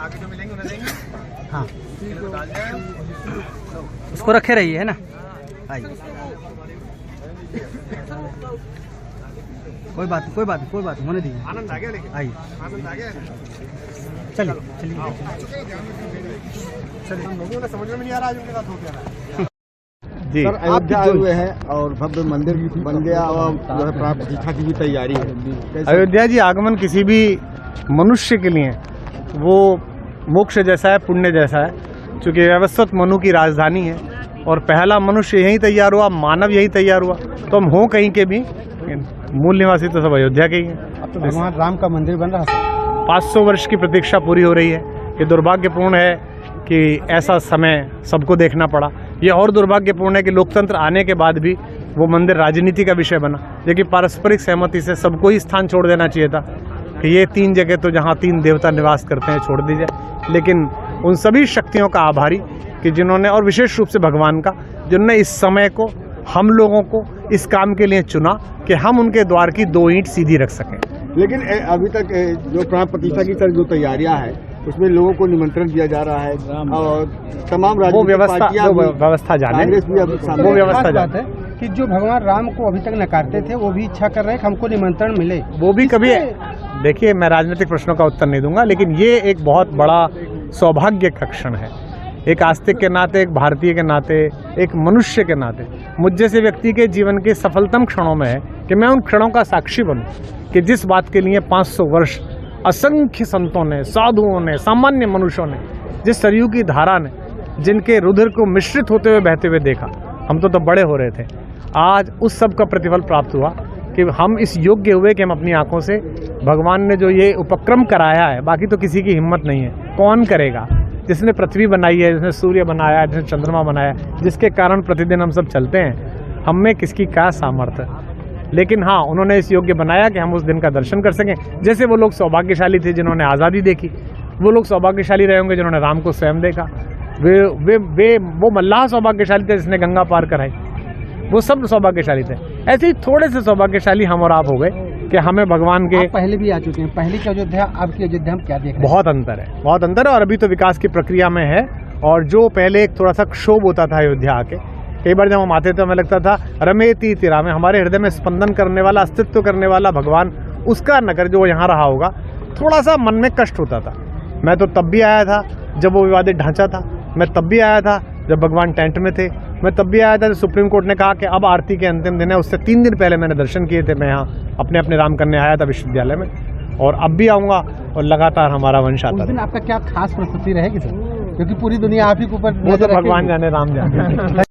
आगे जो मिलेंगे उन्हें देंगे। हाँ, डाल जाए उसको रखे रहिए है ना। आइए, कोई बात नहीं, कोई बात नहीं, कोई बात नहीं, होने दीजिए। आनंद आ गया, लेकिन आइए, आनंद आ गया। चलिए चलिए। चलिए हम लोगों ने समझ में नहीं आ रहा आज उनके साथ हो क्या रहा है। जी, सर अयोध्या आए हुए हैं और भव्य मंदिर बन गया और जो है प्राण प्रतिष्ठा की भी तैयारी है। कैसे? अयोध्या जी आगमन किसी भी मनुष्य के लिए वो मोक्ष जैसा है, पुण्य जैसा है, क्योंकि व्यवस्थित मनु की राजधानी है और पहला मनुष्य यहीं तैयार हुआ, मानव यहीं तैयार हुआ, तो हम हों कहीं के भी, मूल निवासी तो सब अयोध्या के ही हैं। अब तो भगवान राम का मंदिर बन रहा है। 500 वर्ष की प्रतीक्षा पूरी हो रही है। ये दुर्भाग्यपूर्ण है कि ऐसा समय सबको देखना पड़ा। ये और दुर्भाग्यपूर्ण है कि लोकतंत्र आने के बाद भी वो मंदिर राजनीति का विषय बना, लेकिन पारस्परिक सहमति से सबको ही स्थान छोड़ देना चाहिए था कि ये 3 जगह तो जहाँ 3 देवता निवास करते हैं छोड़ दी जाए। लेकिन उन सभी शक्तियों का आभारी कि जिन्होंने, और विशेष रूप से भगवान का, जिन्होंने इस समय को, हम लोगों को इस काम के लिए चुना कि हम उनके द्वार की 2 ईंट सीधी रख सकें। लेकिन अभी तक जो प्राण प्रतिष्ठा की तरह जो तैयारियां हैं उसमें लोगों को निमंत्रण दिया जा रहा है और तमाम वो व्यवस्था जाने, वो व्यवस्था जाने है कि जो भगवान राम को अभी तक नकारते थे वो भी इच्छा कर रहे हैं कि हमको निमंत्रण मिले। वो भी कभी, देखिए मैं राजनीतिक प्रश्नों का उत्तर नहीं दूंगा, लेकिन ये एक बहुत बड़ा सौभाग्य का क्षण है। एक आस्तिक के नाते, एक भारतीय के नाते, एक मनुष्य के नाते मुझ जैसे व्यक्ति के जीवन के सफलतम क्षणों में है कि मैं उन क्षणों का साक्षी बनूं कि जिस बात के लिए 500 वर्ष असंख्य संतों ने, साधुओं ने, सामान्य मनुष्यों ने, जिस सरयू की धारा ने, जिनके रुधिर को मिश्रित होते हुए बहते हुए देखा, हम तो तब बड़े हो रहे थे, आज उस सब का प्रतिफल प्राप्त हुआ कि हम इस योग्य हुए कि हम अपनी आंखों से भगवान ने जो ये उपक्रम कराया है, बाकी तो किसी की हिम्मत नहीं है, कौन करेगा? जिसने पृथ्वी बनाई है, जिसने सूर्य बनाया, जिसने चंद्रमा बनाया, जिसके कारण प्रतिदिन हम सब चलते हैं, हम में किसकी क्या सामर्थ्य? लेकिन हाँ, उन्होंने इस योग्य बनाया कि हम उस दिन का दर्शन कर सकें। जैसे वो लोग सौभाग्यशाली थे जिन्होंने आज़ादी देखी, वो लोग सौभाग्यशाली रहे होंगे जिन्होंने राम को स्वयं देखा, वो मल्लाह सौभाग्यशाली थे जिसने गंगा पार कराई, वो सब सौभाग्यशाली थे। ऐसे ही थोड़े से सौभाग्यशाली हम और आप हो गए कि हमें भगवान के, पहले भी आ चुके हैं, पहले की अयोध्या अब की अयोध्या हम क्या देख रहे हैं? बहुत अंतर है, बहुत अंतर है, और अभी तो विकास की प्रक्रिया में है। और जो पहले एक थोड़ा सा क्षोभ होता था अयोध्या आके, कई बार जब हम आते थे हमें लगता था रमेती तिरा में, हमारे हृदय में स्पंदन करने वाला, अस्तित्व करने वाला भगवान, उसका नगर जो यहाँ रहा होगा, थोड़ा सा मन में कष्ट होता था। मैं तो तब भी आया था जब वो विवादित ढांचा था, मैं तब भी आया था जब भगवान टेंट में थे, मैं तब भी आया था जब सुप्रीम कोर्ट ने कहा कि अब आरती के अंतिम दिन है। उससे 3 दिन पहले मैंने दर्शन किए थे, मैं यहाँ अपने अपने राम करने आया था विश्वविद्यालय में, और अब भी आऊँगा और लगातार हमारा वंश आता है। आपका क्या खास प्रस्तुति रहेगी सर, क्योंकि पूरी दुनिया आप ही के ऊपर, वो तो भगवान जाने, राम जाने।